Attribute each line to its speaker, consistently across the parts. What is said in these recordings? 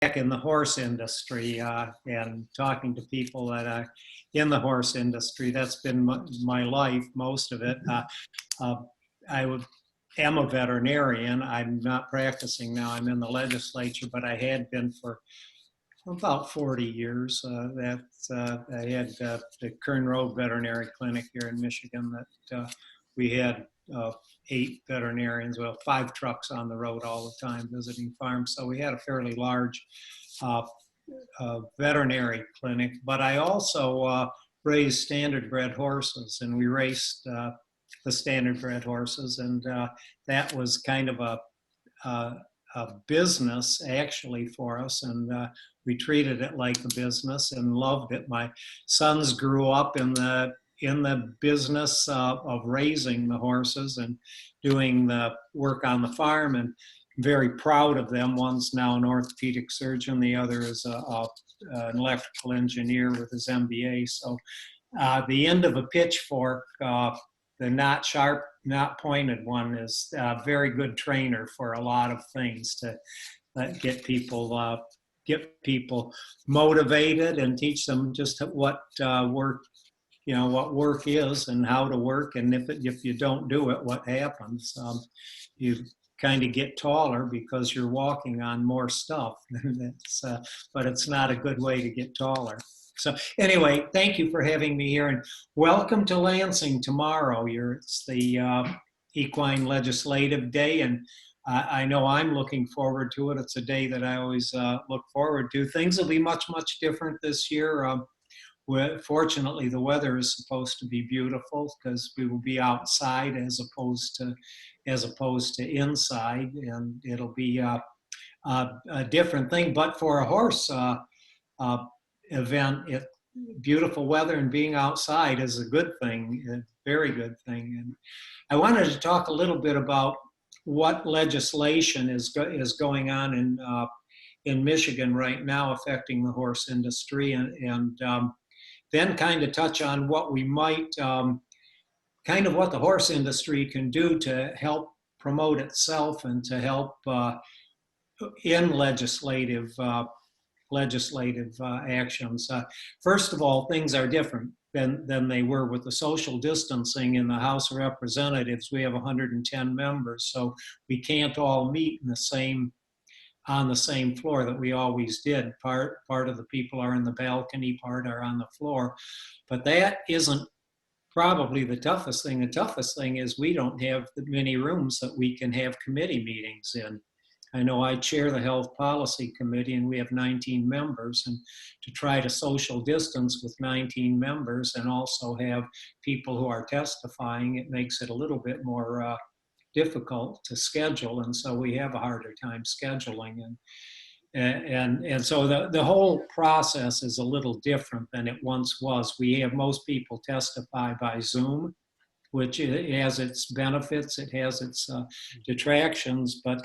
Speaker 1: back in the horse industry and talking to people that are in the horse industry. That's been my life, most of it. Uh, am a veterinarian. I'm not practicing now. I'm in the legislature, but I had been for about 40 years. I had the Kern Road Veterinary Clinic here in Michigan that we had 8 veterinarians, well, 5 trucks on the road all the time visiting farms. So we had a fairly large veterinary clinic, but I also raised standard bred horses, and we raced the standard bred horses, and that was kind of a business actually for us, and we treated it like a business and loved it. My sons grew up in the business of raising the horses and doing the work on the farm, and very proud of them. One's now an orthopedic surgeon, the other is an electrical engineer with his MBA. So the end of a pitchfork, the not sharp, not pointed one, is a very good trainer for a lot of things to get people motivated and teach them just what work, what work is and how to work, and if you don't do it, what happens. You kind of get taller because you're walking on more stuff. But it's not a good way to get taller. So anyway, thank you for having me here, and welcome to Lansing tomorrow. It's the Equine Legislative Day, and I know I'm looking forward to it. It's a day that I always look forward to. Things will be much, much different this year. Fortunately, the weather is supposed to be beautiful because we will be outside as opposed to inside, and it'll be a different thing. But for a horse event, beautiful weather and being outside is a good thing, a very good thing. And I wanted to talk a little bit about what legislation is going on in Michigan right now affecting the horse industry, and then kind of touch on what we might, kind of what the horse industry can do to help promote itself and to help in legislative actions. First of all, things are different than they were with the social distancing in the House of Representatives. We have 110 members, so we can't all meet on the same floor that we always did. Part of the people are in the balcony, part are on the floor. But that isn't probably the toughest thing. The toughest thing is we don't have many rooms that we can have committee meetings in. I know I chair the Health Policy Committee, and we have 19 members, and to try to social distance with 19 members and also have people who are testifying, it makes it a little bit more difficult to schedule, and so we have a harder time scheduling, and so the whole process is a little different than it once was. We have most people testify by Zoom, which has its benefits, it has its detractions, but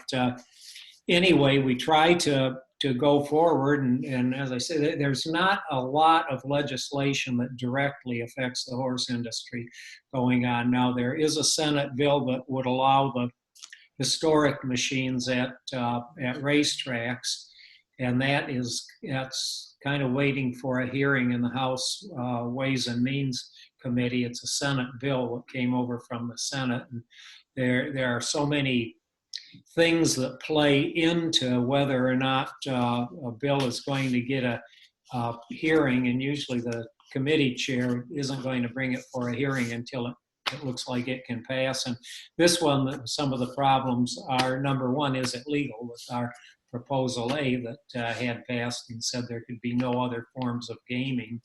Speaker 1: anyway, we try to go forward, and as I said, there's not a lot of legislation that directly affects the horse industry going on now. There is a Senate bill that would allow the historic machines at racetracks, and that's kind of waiting for a hearing in the House Ways and Means Committee. It's a Senate bill that came over from the Senate, and there are so many things that play into whether or not a bill is going to get a hearing, and usually the committee chair isn't going to bring it for a hearing until it looks like it can pass. And this one, some of the problems are, number one, is it legal? With our proposal A that had passed and said there could be no other forms of gaming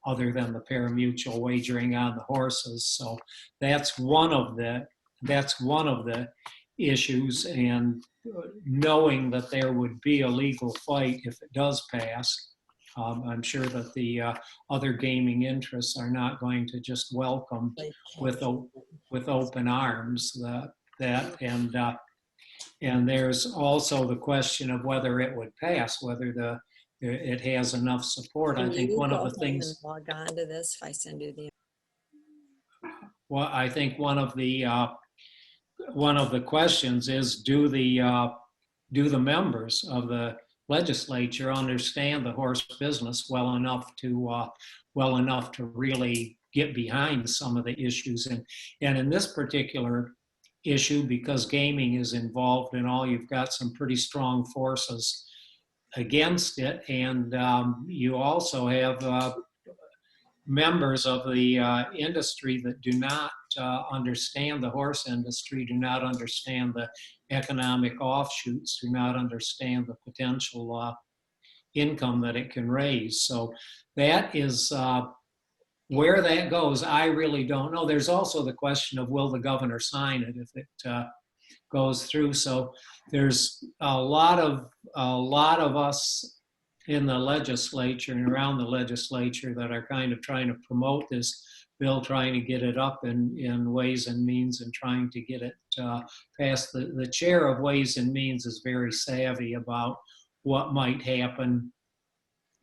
Speaker 1: other than the pari-mutuel wagering on the horses. So that's one of the issues, and knowing that there would be a legal fight if it does pass. I'm sure that the other gaming interests are not going to just welcome with open arms that and there's also the question of whether it would pass, whether it has enough support. I think one of the things.
Speaker 2: Log on to this if I send you the.
Speaker 1: Well, I think one of the questions is, do the members of the legislature understand the horse business well enough to really get behind some of the issues. And in this particular issue, because gaming is involved and all, you've got some pretty strong forces against it, and you also have members of the industry that do not understand the horse industry, do not understand the economic offshoots, do not understand the potential income that it can raise. So that is where that goes. I really don't know. There's also the question of, will the governor sign it if it goes through? So there's a lot of us in the legislature and around the legislature that are kind of trying to promote this bill, trying to get it up in Ways and Means and trying to get it passed. The chair of Ways and Means is very savvy about what might happen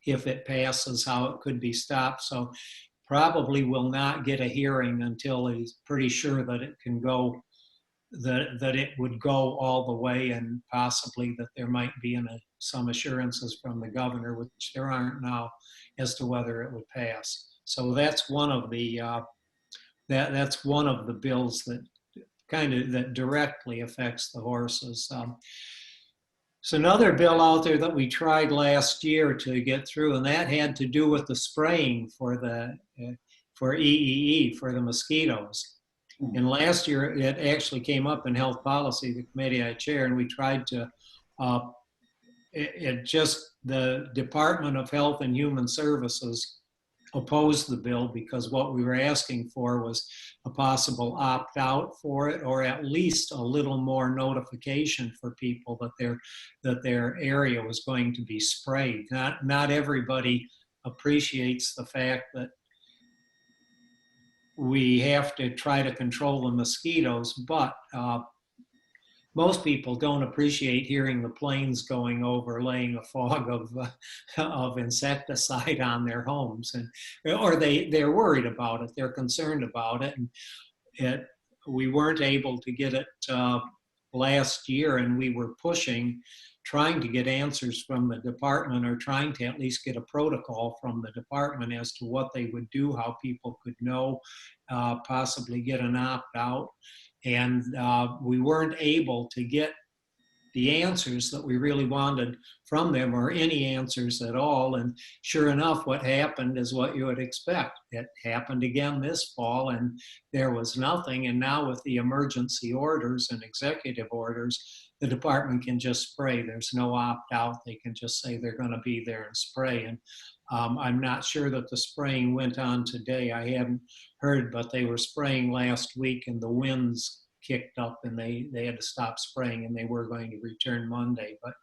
Speaker 1: if it passes, how it could be stopped. So probably will not get a hearing until he's pretty sure that it can go, that it would go all the way, and possibly that there might be some assurances from the governor, which there aren't now, as to whether it would pass. So that's one of the that's one of the bills that that directly affects the horses. There's another bill out there that we tried last year to get through, and that had to do with the spraying for the for EEE, for the mosquitoes. And last year, it actually came up in health policy, the committee I chair, and we tried to, the Department of Health and Human Services opposed the bill because what we were asking for was a possible opt-out for it, or at least a little more notification for people that their area was going to be sprayed. Not everybody appreciates the fact that we have to try to control the mosquitoes, but most people don't appreciate hearing the planes going over, laying a fog of insecticide on their homes, or they're worried about it, they're concerned about it, and we weren't able to get it last year, and we were trying to get answers from the department, or trying to at least get a protocol from the department as to what they would do, how people could know, possibly get an opt-out. And we weren't able to get the answers that we really wanted from them, or any answers at all. And sure enough, what happened is what you would expect. It happened again this fall, and there was nothing. And now with the emergency orders and executive orders, the department can just spray. There's no opt-out. They can just say they're going to be there and spray. And I'm not sure that the spraying went on today. I haven't heard, but they were spraying last week, and the winds kicked up, and they had to stop spraying, and they were going to return Monday. But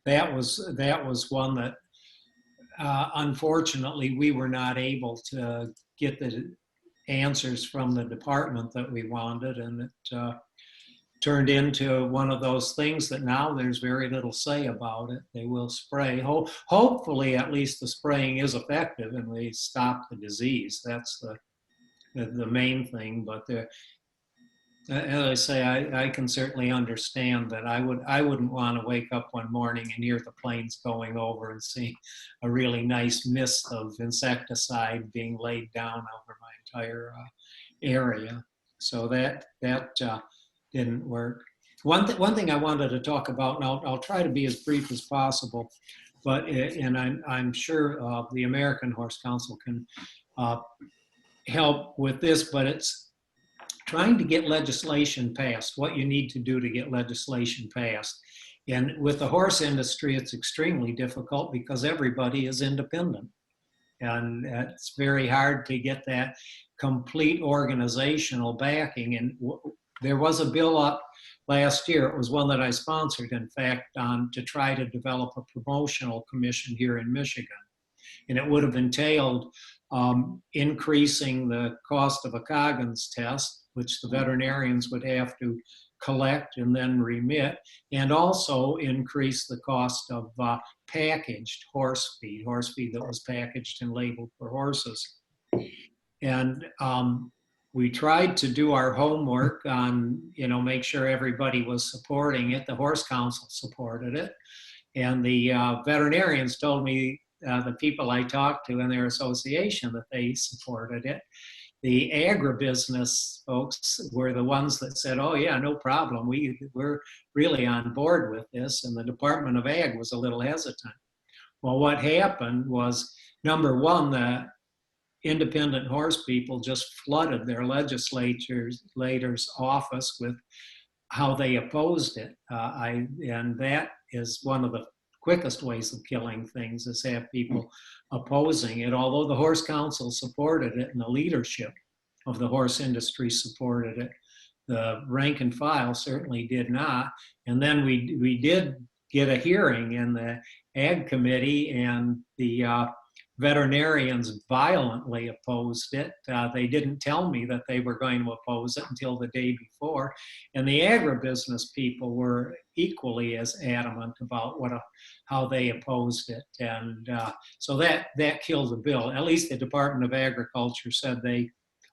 Speaker 1: that was one that unfortunately we were not able to get the answers from the department that we wanted, and it turned into one of those things that now there's very little say about it. They will spray. Hopefully, at least the spraying is effective and we stop the disease. That's the main thing. But as I say, I can certainly understand that. I wouldn't want to wake up one morning and hear the planes going over and see a really nice mist of insecticide being laid down over my entire area. So that didn't work. One thing I wanted to talk about, and I'll try to be as brief as possible, but and I'm sure the American Horse Council can help with this, but it's trying to get legislation passed, what you need to do to get legislation passed. And with the horse industry, it's extremely difficult because everybody is independent. And it's very hard to get that complete organizational backing. And there was a bill up last year. It was one that I sponsored, in fact, to try to develop a promotional commission here in Michigan. And it would have entailed increasing the cost of a Coggins test, which the veterinarians would have to collect and then remit, and also increase the cost of packaged horse feed that was packaged and labeled for horses. And we tried to do our homework on, make sure everybody was supporting it. The Horse Council supported it. And the veterinarians told me, the people I talked to in their association, that they supported it. The agribusiness folks were the ones that said, "Oh yeah, no problem. We're really on board with this." And the Department of Ag was a little hesitant. Well, what happened was, number one, the independent horse people just flooded their legislators' office with how they opposed it. And that is one of the quickest ways of killing things, is have people opposing it. Although the Horse Council supported it and the leadership of the horse industry supported it, the rank and file certainly did not. And then we did get a hearing in the Ag Committee, and the veterinarians violently opposed it. They didn't tell me that they were going to oppose it until the day before. And the agribusiness people were equally as adamant about how they opposed it. And so that killed the bill. At least the Department of Agriculture said they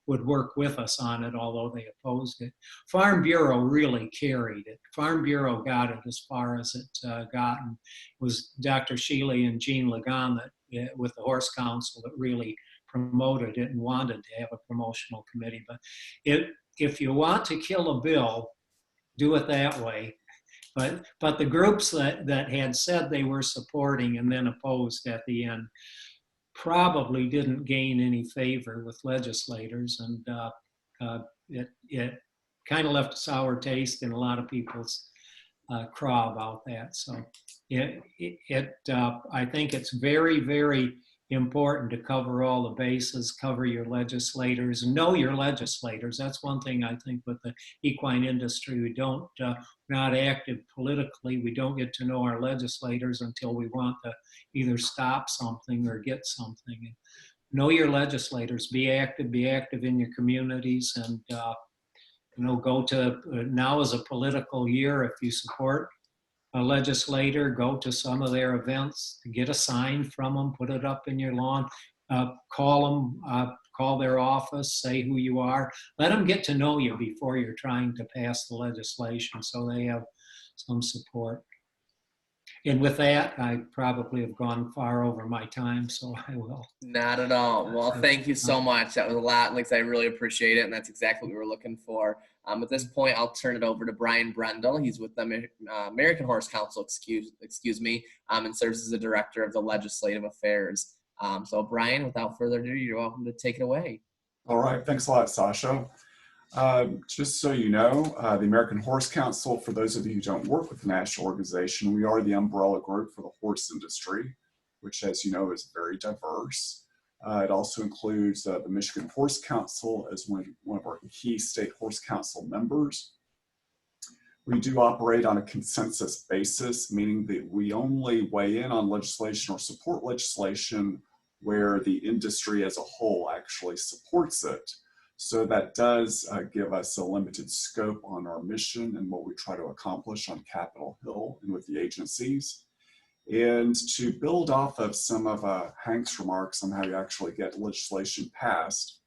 Speaker 1: would work with us on it, although they opposed it. Farm Bureau really carried it. Farm Bureau got it as far as it gotten. It was Dr. Shealy and Jean Lagan that, with the Horse Council, that really promoted it and wanted to have a promotional committee. But if you want to kill a bill, do it that way. But the groups that had said they were supporting and then opposed at the end probably didn't gain any favor with legislators, and it kind of left a sour taste in a lot of people's craw about that. So I think it's very, very important to cover all the bases, cover your legislators, know your legislators. That's one thing I think with the equine industry. We don't, not active politically. We don't get to know our legislators until we want to either stop something or get something. And know your legislators. Be active in your communities, and go to, now is a political year. If you support a legislator, go to some of their events, get a sign from them, put it up in your lawn, call them, call their office, say who you are. Let them get to know you before you're trying to pass the legislation, so they have some support. And with that, I probably have gone far over my time, so I will.
Speaker 3: Not at all. Well, thank you so much. That was a lot. Like I really appreciate it, and that's exactly what we were looking for. At this point, I'll turn it over to Brian Brendel. He's with the American Horse Council, excuse me, and serves as the director of the legislative affairs. So, Brian, without further ado, you're welcome to take it away.
Speaker 4: All right. Thanks a lot, Sasha. Just so you know, the American Horse Council, for those of you who don't work with the national organization, we are the umbrella group for the horse industry, which, as you know, is very diverse. It also includes the Michigan Horse Council as one of our key state horse council members. We do operate on a consensus basis, meaning that we only weigh in on legislation or support legislation where the industry as a whole actually supports it. So that does give us a limited scope on our mission and what we try to accomplish on Capitol Hill and with the agencies. And to build off of some of Hank's remarks on how you actually get legislation passed,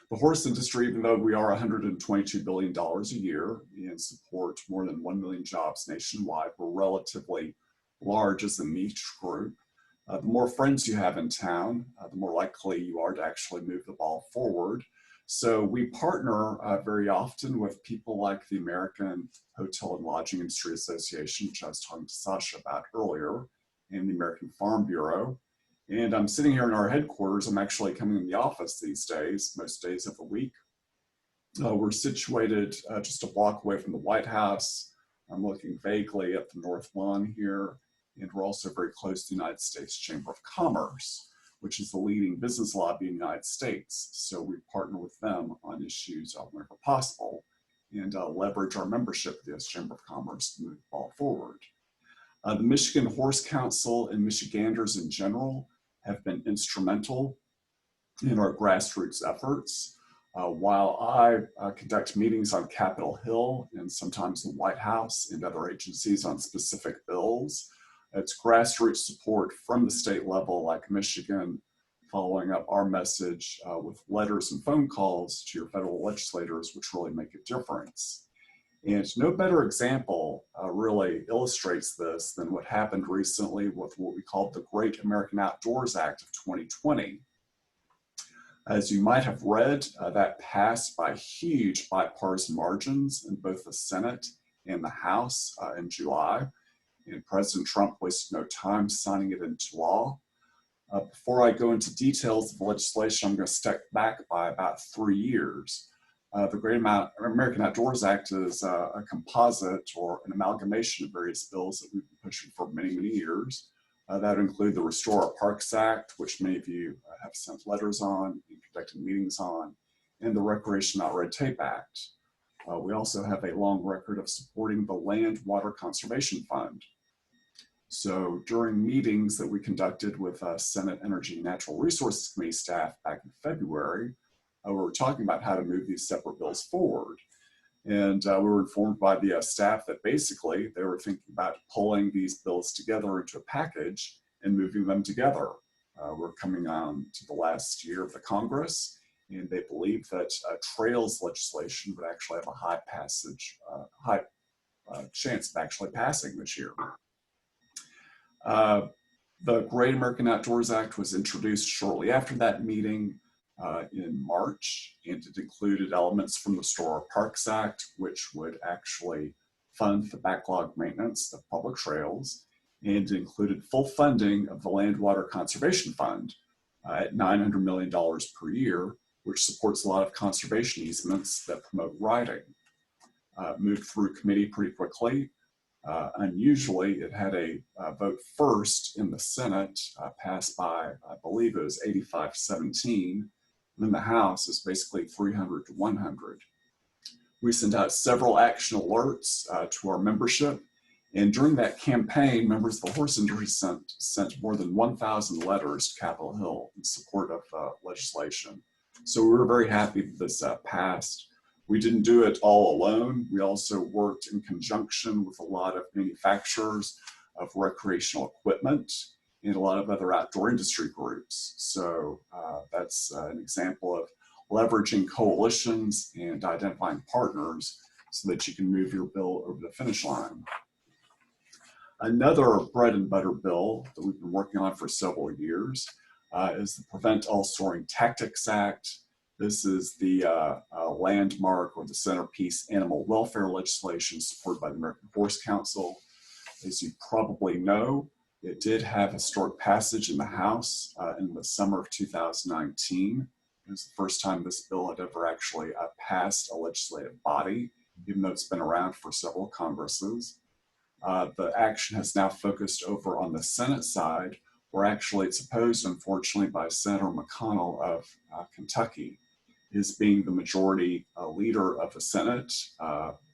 Speaker 4: the horse industry, even though we are $122 billion a year and support more than 1 million jobs nationwide, we're relatively large as a niche group. The more friends you have in town, the more likely you are to actually move the ball forward. So we partner very often with people like the American Hotel and Lodging Industry Association, which I was talking to Sasha about earlier, and the American Farm Bureau. And I'm sitting here in our headquarters. I'm actually coming in the office these days, most days of the week. We're situated just a block away from the White House. I'm looking vaguely at the North Lawn here. And we're also very close to the United States Chamber of Commerce, which is the leading business lobby in the United States. So we partner with them on issues whenever possible and leverage our membership of the U.S. Chamber of Commerce to move the ball forward. The Michigan Horse Council and Michiganders in general have been instrumental in our grassroots efforts. While I conduct meetings on Capitol Hill and sometimes the White House and other agencies on specific bills, it's grassroots support from the state level, like Michigan, following up our message with letters and phone calls to your federal legislators, which really make a difference. And no better example really illustrates this than what happened recently with what we called the Great American Outdoors Act of 2020. As you might have read, that passed by huge bipartisan margins in both the Senate and the House in July. And President Trump wasted no time signing it into law. Before I go into details of the legislation, I'm going to step back by about 3 years. The Great American Outdoors Act is a composite or an amalgamation of various bills that we've been pushing for many, many years. That would include the Restore Our Parks Act, which many of you have sent letters on and conducted meetings on, and the Recreation Not Red Tape Act. We also have a long record of supporting the Land Water Conservation Fund. So during meetings that we conducted with Senate Energy and Natural Resources Committee staff back in February, we were talking about how to move these separate bills forward. And we were informed by the staff that basically they were thinking about pulling these bills together into a package and moving them together. We're coming on to the last year of the Congress, and they believe that trails legislation would actually have a high chance of actually passing this year. The Great American Outdoors Act was introduced shortly after that meeting in March, and it included elements from the Restore Our Parks Act, which would actually fund the backlog maintenance of public trails, and it included full funding of the Land Water Conservation Fund at $900 million per year, which supports a lot of conservation easements that promote riding. Moved through committee pretty quickly. Unusually, it had a vote first in the Senate, passed by, I believe it was 85-17. In the House is basically 300 to 100. We sent out several action alerts to our membership, and during that campaign, members of the horse industry sent more than 1,000 letters to Capitol Hill in support of legislation. So we were very happy that this passed. We didn't do it all alone. We also worked in conjunction with a lot of manufacturers of recreational equipment and a lot of other outdoor industry groups. So that's an example of leveraging coalitions and identifying partners so that you can move your bill over the finish line. Another bread and butter bill that we've been working on for several years is the Prevent All Soaring Tactics Act. This is the landmark or the centerpiece animal welfare legislation supported by the American Horse Council. As you probably know, it did have historic passage in the House in the summer of 2019. It was the first time this bill had ever actually passed a legislative body, even though it's been around for several Congresses. The action has now focused over on the Senate side, where actually it's opposed, unfortunately, by Senator McConnell of Kentucky. His being the majority leader of the Senate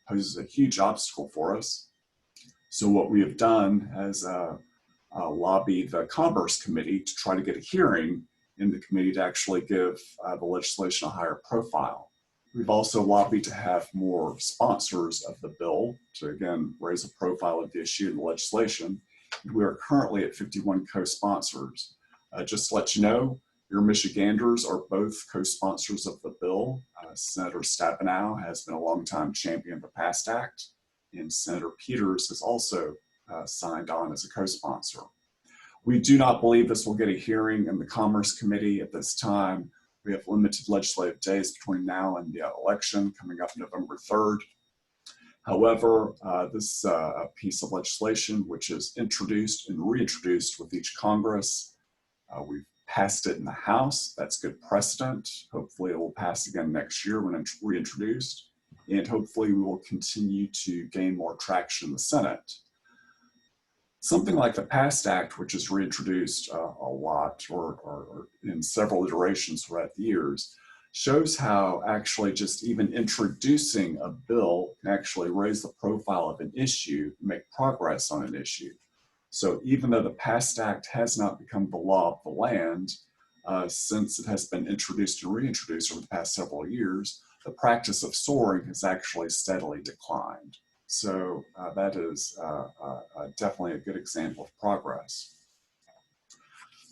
Speaker 4: poses a huge obstacle for us. So what we have done is lobby the Commerce Committee to try to get a hearing in the committee to actually give the legislation a higher profile. We've also lobbied to have more sponsors of the bill to, again, raise the profile of the issue and the legislation. We are currently at 51 co-sponsors. Just to let you know, your Michiganders are both co-sponsors of the bill. Senator Stabenow has been a longtime champion of the PAST Act, and Senator Peters has also signed on as a co-sponsor. We do not believe this will get a hearing in the Commerce Committee at this time. We have limited legislative days between now and the election coming up November 3rd. However, this piece of legislation, which is introduced and reintroduced with each Congress, we've passed it in the House. That's good precedent. Hopefully it will pass again next year when it's reintroduced. And hopefully we will continue to gain more traction in the Senate. Something like the PAST Act, which is reintroduced a lot or in several iterations throughout the years, shows how actually just even introducing a bill can actually raise the profile of an issue, make progress on an issue. So even though the PAST Act has not become the law of the land, since it has been introduced and reintroduced over the past several years, the practice of soaring has actually steadily declined. So that is definitely a good example of progress.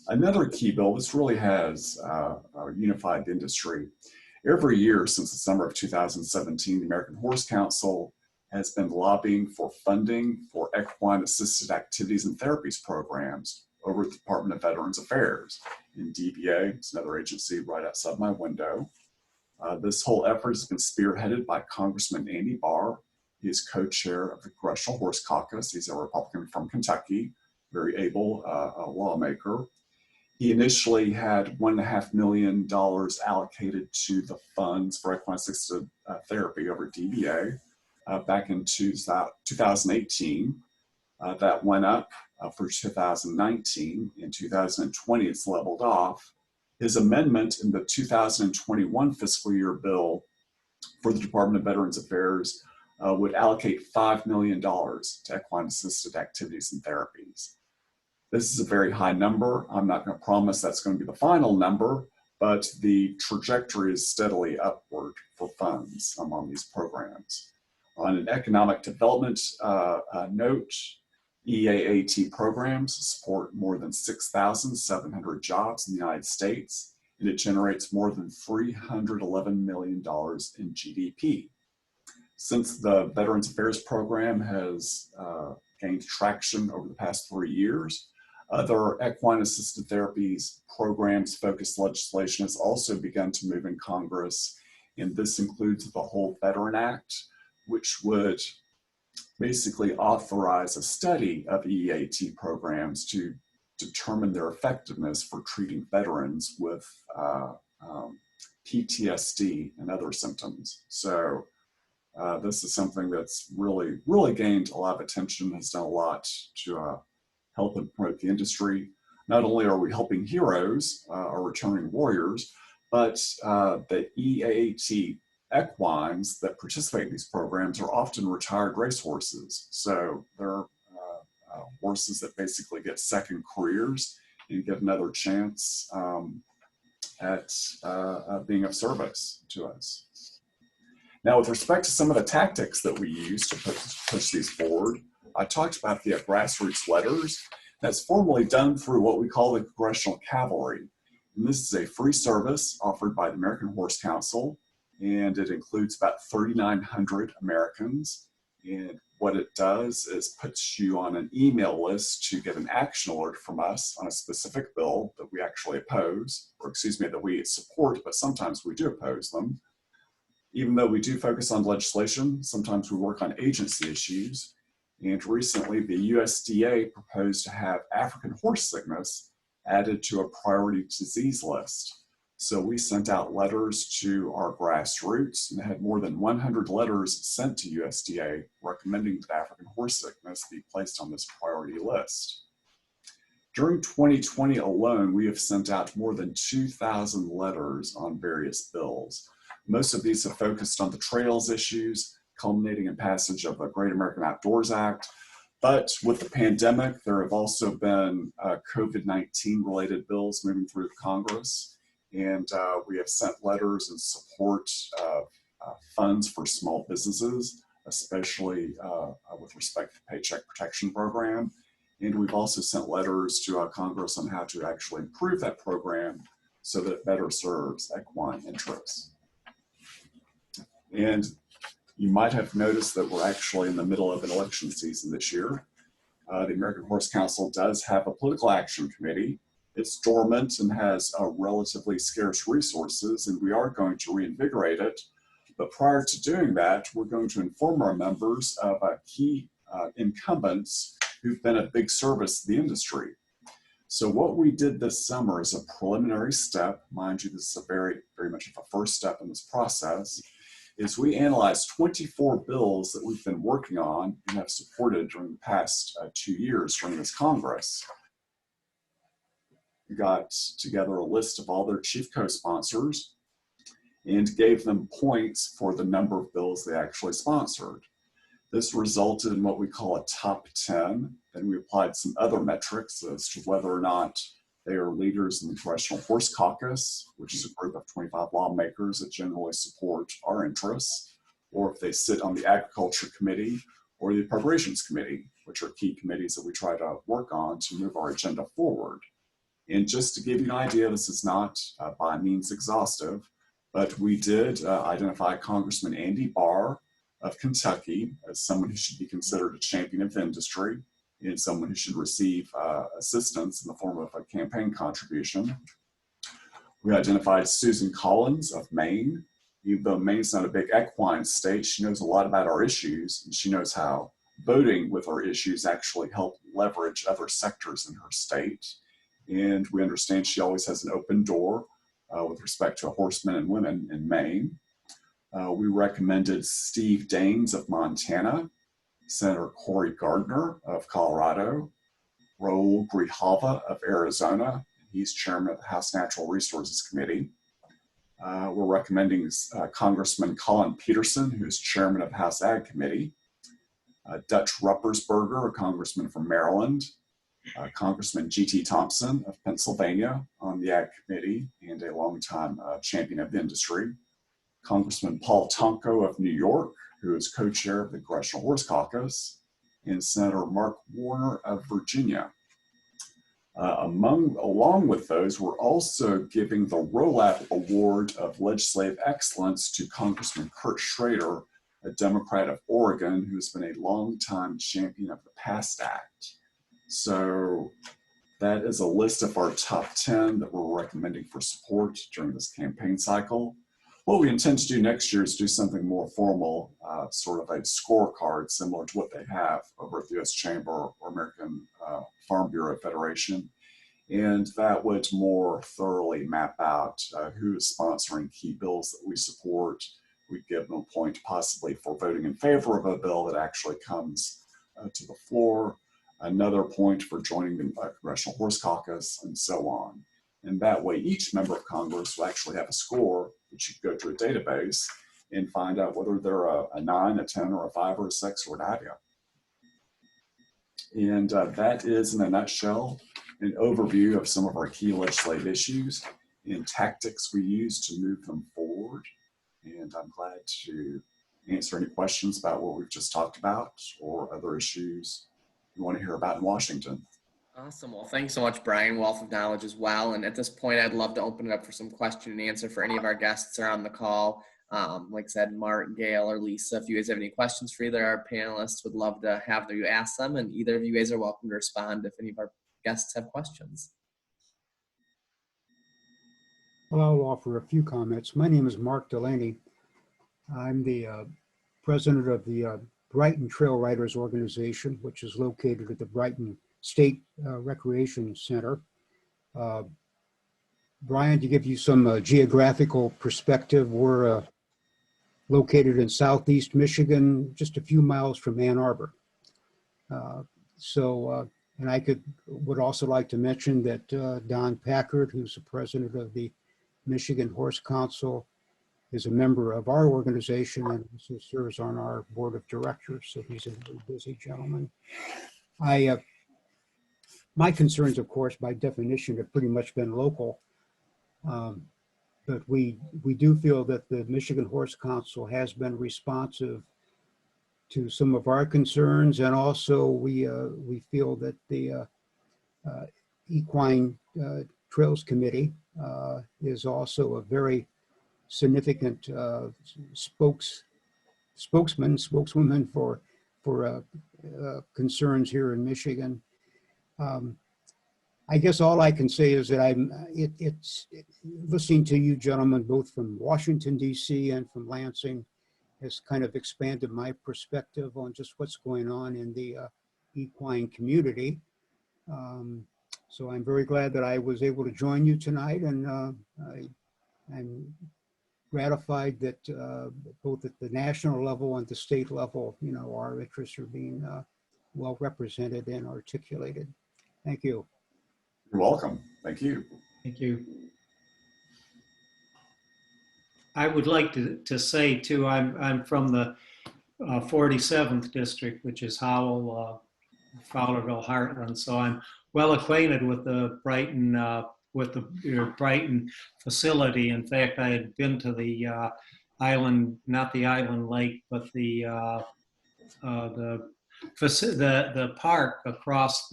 Speaker 4: Another key bill, this really has unified the industry. Every year since the summer of 2017, the American Horse Council has been lobbying for funding for equine assisted activities and therapies programs over at the Department of Veterans Affairs. In DVA, it's another agency right outside my window. This whole effort has been spearheaded by Congressman Andy Barr. He is co-chair of the Congressional Horse Caucus. He's a Republican from Kentucky, very able lawmaker. He initially had $1.5 million allocated to the funds for equine assisted therapy over DVA back in 2018. That went up for 2019. In 2020, it's leveled off. His amendment in the 2021 fiscal year bill for the Department of Veterans Affairs would allocate $5 million to equine assisted activities and therapies. This is a very high number. I'm not going to promise that's going to be the final number, but the trajectory is steadily upward for funds on these programs. On an economic development note, EAAT programs support more than 6,700 jobs in the United States, and it generates more than $311 million in GDP. Since the Veterans Affairs program has gained traction over the past 3 years, other equine assisted therapies programs focused legislation has also begun to move in Congress, and this includes the Whole Veteran Act, which would basically authorize a study of EAT programs to determine their effectiveness for treating veterans with PTSD and other symptoms. So this is something that's really gained a lot of attention, has done a lot to help and promote the industry. Not only are we helping heroes or returning warriors, but the EAAT equines that participate in these programs are often retired racehorses. So they're horses that basically get second careers and get another chance at being of service to us. Now, with respect to some of the tactics that we use to push these forward, I talked about the grassroots letters. That's formally done through what we call the Congressional Cavalry. And this is a free service offered by the American Horse Council, and it includes about 3,900 Americans. And what it does is puts you on an email list to get an action alert from us on a specific bill that we actually oppose, or excuse me, that we support, but sometimes we do oppose them. Even though we do focus on legislation, sometimes we work on agency issues. And recently, the USDA proposed to have African horse sickness added to a priority disease list. So we sent out letters to our grassroots and had more than 100 letters sent to USDA recommending that African horse sickness be placed on this priority list. During 2020 alone, we have sent out more than 2,000 letters on various bills. Most of these have focused on the trails issues, culminating in passage of the Great American Outdoors Act. But with the pandemic, there have also been COVID-19 related bills moving through Congress. And we have sent letters in support of funds for small businesses, especially with respect to the Paycheck Protection Program. And we've also sent letters to Congress on how to actually improve that program so that it better serves equine interests. And you might have noticed that we're actually in the middle of an election season this year. The American Horse Council does have a political action committee. It's dormant and has relatively scarce resources, and we are going to reinvigorate it. But prior to doing that, we're going to inform our members of key incumbents who've been a big service to the industry. So what we did this summer is a preliminary step. Mind you, this is a very much of a first step in this process, is we analyzed 24 bills that we've been working on and have supported during the past 2 years during this Congress. We got together a list of all their chief co-sponsors and gave them points for the number of bills they actually sponsored. This resulted in what we call a top 10. Then we applied some other metrics as to whether or not they are leaders in the Congressional Horse Caucus, which is a group of 25 lawmakers that generally support our interests, or if they sit on the Agriculture Committee or the Appropriations Committee, which are key committees that we try to work on to move our agenda forward. And just to give you an idea, this is not by means exhaustive, but we did identify Congressman Andy Barr of Kentucky as someone who should be considered a champion of the industry and someone who should receive assistance in the form of a campaign contribution. We identified Susan Collins of Maine. Even though Maine's not a big equine state, she knows a lot about our issues, and she knows how voting with our issues actually help leverage other sectors in her state. And we understand she always has an open door with respect to horsemen and women in Maine. We recommended Steve Daines of Montana, Senator Cory Gardner of Colorado, Raul Grijalva of Arizona. He's chairman of the House Natural Resources Committee. We're recommending Congressman Colin Peterson, who's chairman of the House Ag Committee, Dutch Ruppersberger, a congressman from Maryland, Congressman G.T. Thompson of Pennsylvania on the Ag Committee and a longtime champion of the industry, Congressman Paul Tonko of New York, who is co-chair of the Congressional Horse Caucus, and Senator Mark Warner of Virginia. Along with those, we're also giving the ROLAP Award of Legislative Excellence to Congressman Kurt Schrader, a Democrat of Oregon, who's been a longtime champion of the PAST Act. So that is a list of our top 10 that we're recommending for support during this campaign cycle. What we intend to do next year is do something more formal, sort of a scorecard similar to what they have over at the U.S. Chamber or American Farm Bureau Federation. And that would more thoroughly map out who is sponsoring key bills that we support. We'd give them a point possibly for voting in favor of a bill that actually comes to the floor, another point for joining the Congressional Horse Caucus, and so on. And that way, each member of Congress will actually have a score that you can go to a database and find out whether they're a 9, a 10, or a 5, or a 6, or what have you. And that is, in a nutshell, an overview of some of our key legislative issues and tactics we use to move them forward. And I'm glad to answer any questions about what we've just talked about or other issues you want to hear about in Washington.
Speaker 3: Awesome. Well, thanks so much, Brian. Wealth of knowledge as well. And at this point, I'd love to open it up for some question and answer for any of our guests that are on the call. Like I said, Mark, Gail, or Lisa, if you guys have any questions for either our panelists, would love to have you ask them. And either of you guys are welcome to respond if any of our guests have questions.
Speaker 5: Well, I'll offer a few comments. My name is Mark Delaney. I'm the president of the Brighton Trail Riders Organization, which is located at the Brighton State Recreation Center. Brian, to give you some geographical perspective, we're located in southeast Michigan, just a few miles from Ann Arbor. And I would also like to mention that Don Packard, who's the president of the Michigan Horse Council, is a member of our organization and also serves on our board of directors. So he's a very busy gentleman. My concerns, of course, by definition, have pretty much been local. But we do feel that the Michigan Horse Council has been responsive to some of our concerns, and also we feel that the Equine Trails Committee is also a very significant spokeswoman for concerns here in Michigan. I guess all I can say is that it's listening to you gentlemen, both from Washington, D.C. and from Lansing, has kind of expanded my perspective on just what's going on in the equine community. So I'm very glad that I was able to join you tonight, and I'm gratified that both at the national level and the state level, our interests are being well represented and articulated. Thank you.
Speaker 4: You're welcome. Thank you.
Speaker 1: Thank you. I would like to say too, I'm from the 47th district, which is Howell, Fowlerville, Heartland. So I'm well acquainted with the Brighton Brighton facility. In fact, I had been to the island, not the island lake, but the park across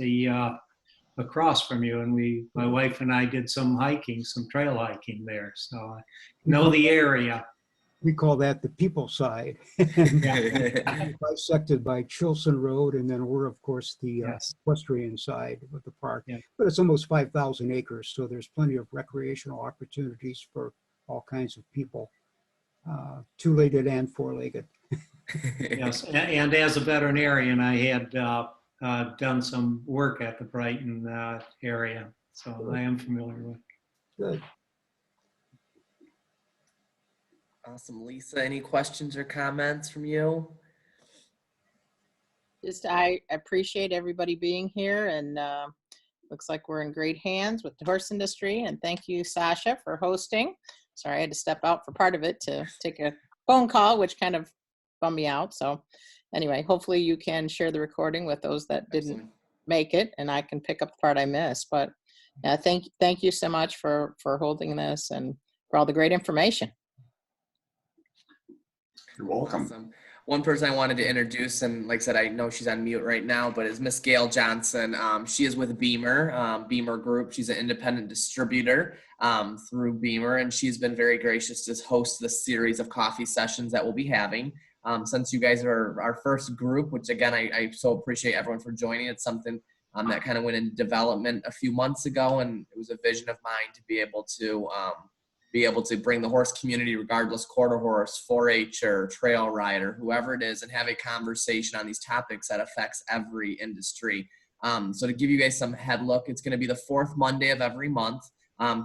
Speaker 1: from you, and my wife and I did some hiking, some trail hiking there. So I know the area.
Speaker 5: we call that the people side. And bisected by Chilson Road, and then we're, of course, the
Speaker 1: Yes.
Speaker 5: equestrian side of the park.
Speaker 1: Yeah.
Speaker 5: But it's almost 5,000 acres, so there's plenty of recreational opportunities for all kinds of people, two-legged and four-legged.
Speaker 1: Yes, and as a veterinarian, I had done some work at the Brighton area, so I am familiar with.
Speaker 5: Good.
Speaker 3: Awesome. Lisa, any questions or comments from you?
Speaker 6: Just I appreciate everybody being here, and looks like we're in great hands with the horse industry. And thank you, Sasha, for hosting. Sorry, I had to step out for part of it to take a phone call, which kind of bummed me out. So anyway, hopefully you can share the recording with those that didn't
Speaker 3: Absolutely.
Speaker 6: make it, and I can pick up the part I missed. But thank you so much for holding this and for all the great information.
Speaker 4: You're welcome.
Speaker 3: Awesome. One person I wanted to introduce, and like I said, I know she's on mute right now, but is Miss Gail Johnson. She is with Beamer, Beamer Group. She's an independent distributor through Beamer, and she's been very gracious to host this series of coffee sessions that we'll be having. Since you guys are our first group, which again, I so appreciate everyone for joining. It's something that kind of went in development a few months ago, and it was a vision of mine to be able to bring the horse community, regardless quarter horse, 4-H'er, trail rider, whoever it is, and have a conversation on these topics that affects every industry. So to give you guys some head look, it's going to be the fourth Monday of every month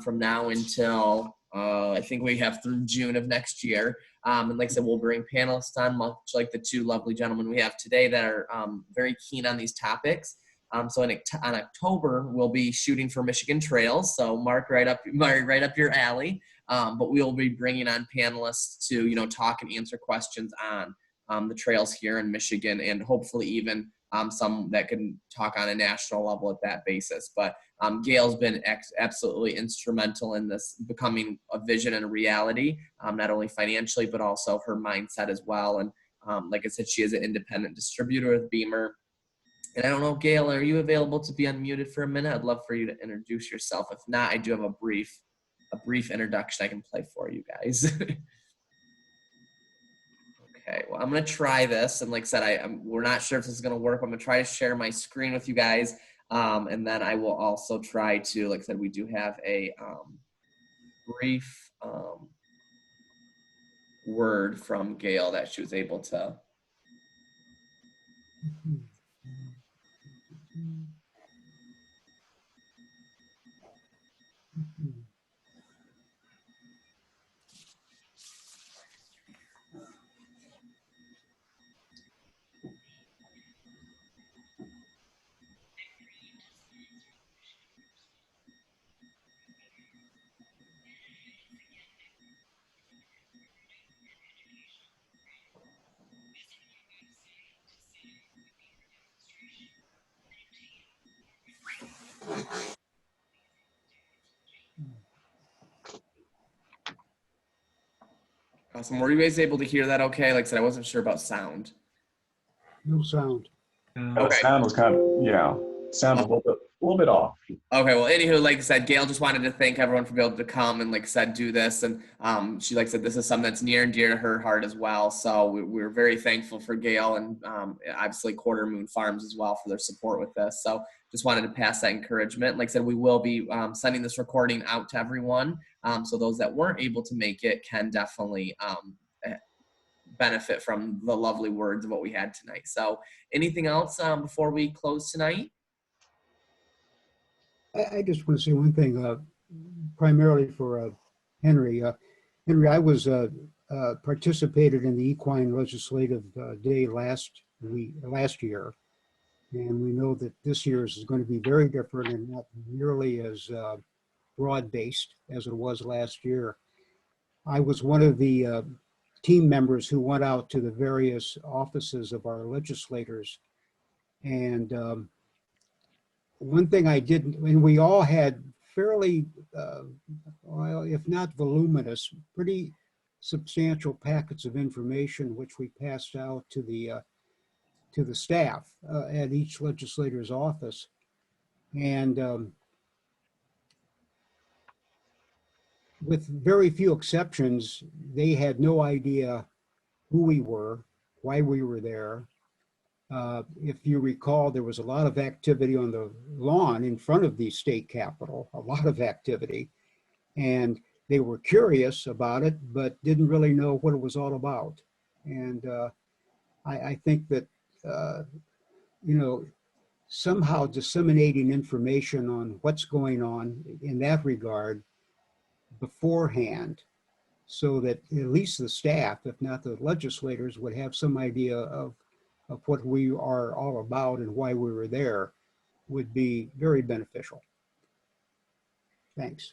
Speaker 3: from now until I think we have through June of next year. And like I said, we'll bring panelists on, much like the two lovely gentlemen we have today that are very keen on these topics. So on October, we'll be shooting for Michigan trails. So Mark, right up your alley. But we'll be bringing on panelists to, talk and answer questions on the trails here in Michigan, and hopefully even some that can talk on a national level at that basis. But Gail's been absolutely instrumental in this becoming a vision and a reality, not only financially, but also her mindset as well. And like I said, she is an independent distributor with Beamer. And I don't know, Gail, are you available to be unmuted for a minute? I'd love for you to introduce yourself. If not, I do have a brief introduction I can play for you guys. Okay, well, I'm going to try this. And like I said, we're not sure if this is going to work. I'm going to try to share my screen with you guys. And then I will also try to, like I said, we do have a brief word from Gail that she was able to. Awesome. Were you guys able to hear that okay? Like I said, I wasn't sure about sound.
Speaker 5: No sound.
Speaker 4: The sound was kind of, sound a little bit off.
Speaker 3: Okay, well, anywho, like I said, Gail just wanted to thank everyone for being able to come and, like I said, do this. And she, like I said, this is something that's near and dear to her heart as well. So we're very thankful for Gail and obviously Quarter Moon Farms as well for their support with this. So just wanted to pass that encouragement. Like I said, we will be sending this recording out to everyone. So those that weren't able to make it can definitely benefit from the lovely words of what we had tonight. So anything else before we close tonight?
Speaker 5: I just want to say one thing, primarily for Henry. Henry, I was participated in the Equine Legislative Day last year, and we know that this year's is going to be very different and not nearly as broad-based as it was last year. I was one of the team members who went out to the various offices of our legislators, and one thing I didn't, and we all had fairly, well, if not voluminous, pretty substantial packets of information which we passed out to the staff at each legislator's office. And with very few exceptions, they had no idea who we were, why we were there. If you recall, there was a lot of activity on the lawn in front of the state capitol, a lot of activity. And they were curious about it, but didn't really know what it was all about. And I think that, you know, somehow disseminating information on what's going on in that regard beforehand, so that at least the staff, if not the legislators, would have some idea of what we are all about and why we were there, would be very beneficial. Thanks.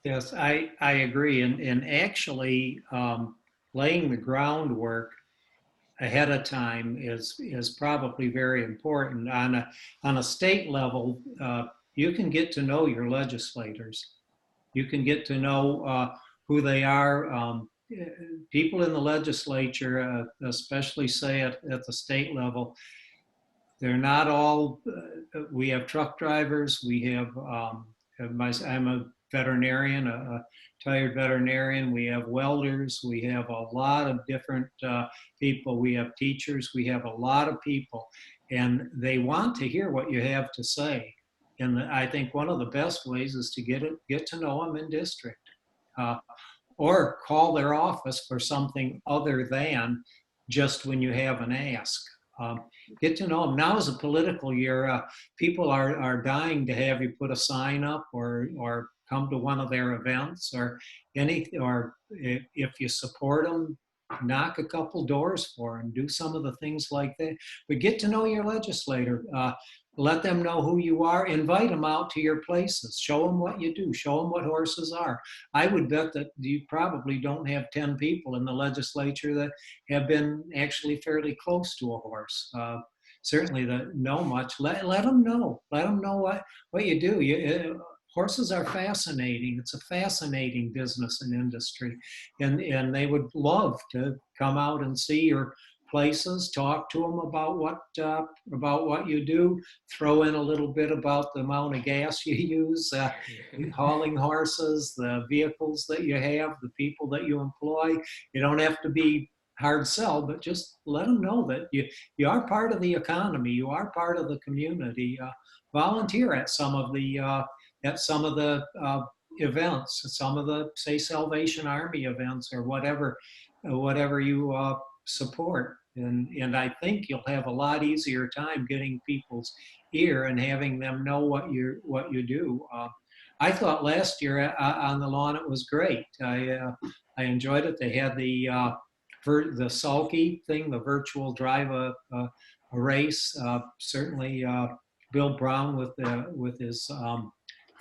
Speaker 1: Yes, I agree. And actually, laying the groundwork ahead of time is probably very important. On a state level, you can get to know your legislators. You can get to know who they are. People in the legislature, especially say at the state level, they're not all. We have truck drivers. We have. I'm a veterinarian, a retired veterinarian. We have welders. We have a lot of different people. We have teachers. We have a lot of people, and they want to hear what you have to say. And I think one of the best ways is to get to know them in district, or call their office for something other than just when you have an ask. Get to know them. Now is a political year. People are dying to have you put a sign up or come to one of their events or if you support them, knock a couple doors for them, do some of the things like that. But get to know your legislator. Let them know who you are. Invite them out to your places. Show them what you do. Show them what horses are. I would bet that you probably don't have 10 people in the legislature that have been actually fairly close to a horse. Certainly that know much. Let them know. Let them know what you do. Horses are fascinating. It's a fascinating business and industry. And they would love to come out and see your places, talk to them about what you do, throw in a little bit about the amount of gas you use, hauling horses, the vehicles that you have, the people that you employ. You don't have to be hard sell, but just let them know that you are part of the economy, you are part of the community. Volunteer at some of the events, some of the, say, Salvation Army events or whatever you support. And I think you'll have a lot easier time getting people's ear and having them know what you do. I thought last year on the lawn it was great. I enjoyed it. They had the sulky thing, the virtual drive a race. Certainly, Bill Brown with his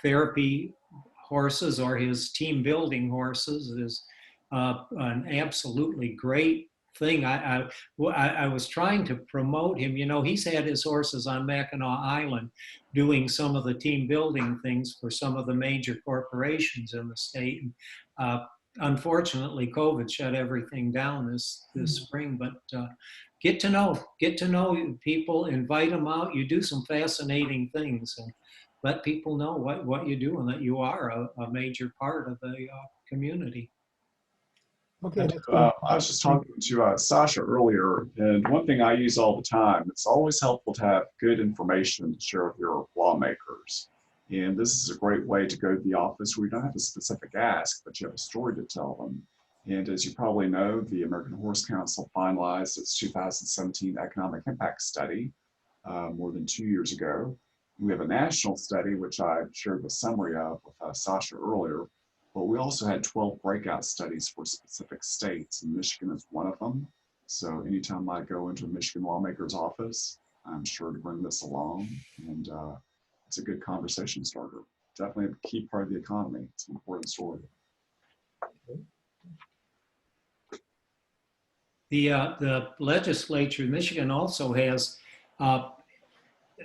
Speaker 1: therapy horses or his team building horses is an absolutely great thing. I was trying to promote him. You know, he's had his horses on Mackinac Island doing some of the team building things for some of the major corporations in the state. And, unfortunately, COVID shut everything down this spring. But get to know people, invite them out. You do some fascinating things, and let people know what you do and that you are a major part of the community.
Speaker 5: Okay.
Speaker 4: I was just talking to Sasha earlier, and one thing I use all the time, it's always helpful to have good information to share with your lawmakers. And this is a great way to go to the office where you don't have a specific ask, but you have a story to tell them. And as you probably know, the American Horse Council finalized its 2017 Economic Impact Study more than 2 years ago. We have a national study, which I shared the summary of with Sasha earlier, but we also had 12 breakout studies for specific states, and Michigan is one of them. So anytime I go into a Michigan lawmaker's office, I'm sure to bring this along, and it's a good conversation starter. Definitely a key part of the economy. It's an important story.
Speaker 1: The legislature in Michigan also has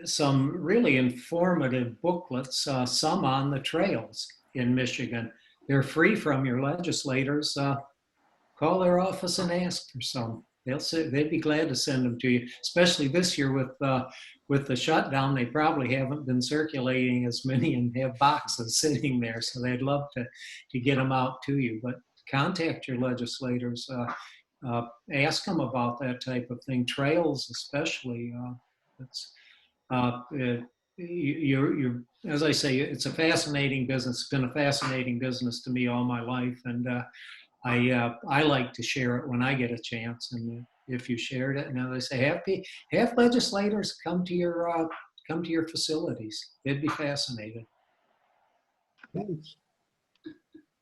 Speaker 1: some really informative booklets, some on the trails in Michigan. They're free from your legislators. Call their office and ask for some. They'd be glad to send them to you, especially this year with the shutdown, they probably haven't been circulating as many and have boxes sitting there. So they'd love to get them out to you. But contact your legislators. Ask them about that type of thing. Trails, especially. It's you're, as I say, it's a fascinating business. It's been a fascinating business to me all my life, and I like to share it when I get a chance. And if you shared it, and as I say, have legislators come to your facilities. They'd be fascinated.
Speaker 5: Thanks.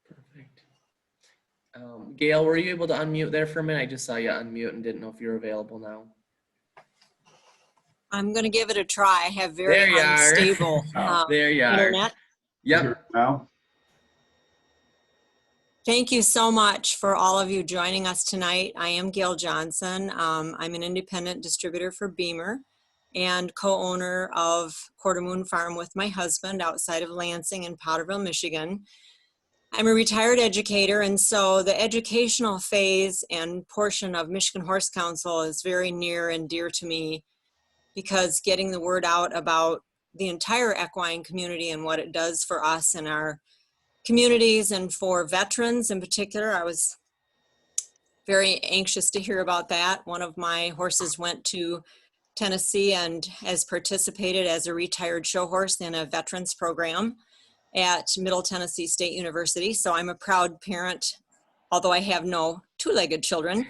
Speaker 3: Perfect. Gail, were you able to unmute there for a minute? I just saw you unmute and didn't know if you're available now.
Speaker 2: I'm going to give it a try. I have very
Speaker 3: There you are.
Speaker 2: unstable
Speaker 3: There you are.
Speaker 2: internet.
Speaker 3: Yep.
Speaker 4: Now,
Speaker 2: Thank you so much for all of you joining us tonight. I am Gail Johnson. I'm an independent distributor for Beamer and co-owner of Quarter Moon Farm with my husband outside of Lansing in Powderville, Michigan. I'm a retired educator, and so the educational phase and portion of Michigan Horse Council is very near and dear to me, because getting the word out about the entire equine community and what it does for us and our communities and for veterans in particular. I was very anxious to hear about that. One of my horses went to Tennessee and has participated as a retired show horse in a veterans program at Middle Tennessee State University. So I'm a proud parent, although I have no two-legged children,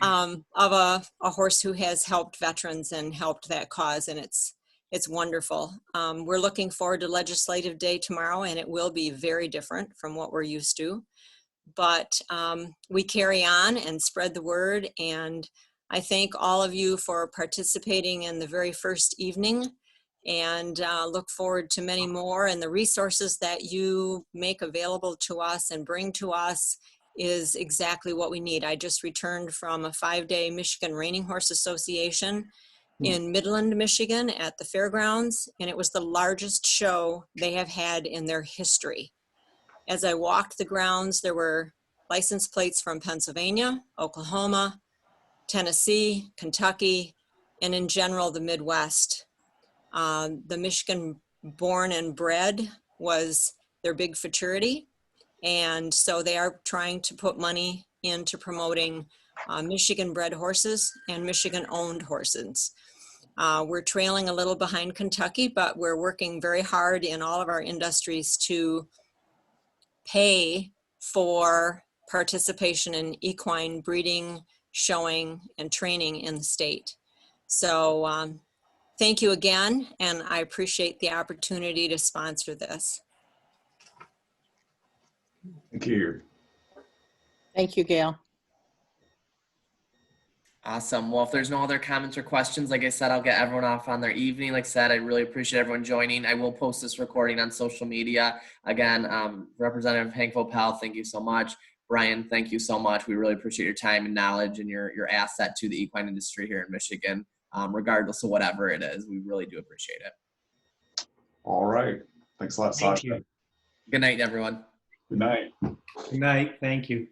Speaker 2: of a horse who has helped veterans and helped that cause, and it's wonderful. We're looking forward to Legislative Day tomorrow, and it will be very different from what we're used to. But we carry on and spread the word, and I thank all of you for participating in the very first evening, and look forward to many more. And the resources that you make available to us and bring to us is exactly what we need. I just returned from a 5-day Michigan Reining Horse Association in Midland, Michigan at the fairgrounds, and it was the largest show they have had in their history. As I walked the grounds, there were license plates from Pennsylvania, Oklahoma, Tennessee, Kentucky, and in general, the Midwest. The Michigan born and bred was their big futurity. And so they are trying to put money into promoting Michigan bred horses and Michigan owned horses. We're trailing a little behind Kentucky, but we're working very hard in all of our industries to pay for participation in equine breeding, showing, and training in the state. So thank you again, and I appreciate the opportunity to sponsor this.
Speaker 4: thank you.
Speaker 6: Thank you, Gail.
Speaker 3: Awesome. Well, if there's no other comments or questions, like I said, I'll get everyone off on their evening. Like I said, I really appreciate everyone joining. I will post this recording on social media. Again, Representative Hank Vopel, thank you so much. Brian, thank you so much. We really appreciate your time and knowledge and your asset to the equine industry here in Michigan, regardless of whatever it is. We really do appreciate it.
Speaker 4: All right. Thanks a lot,
Speaker 1: Thank
Speaker 4: Sasha.
Speaker 1: you.
Speaker 3: Good night, everyone.
Speaker 4: Good night.
Speaker 1: Good night. Thank you.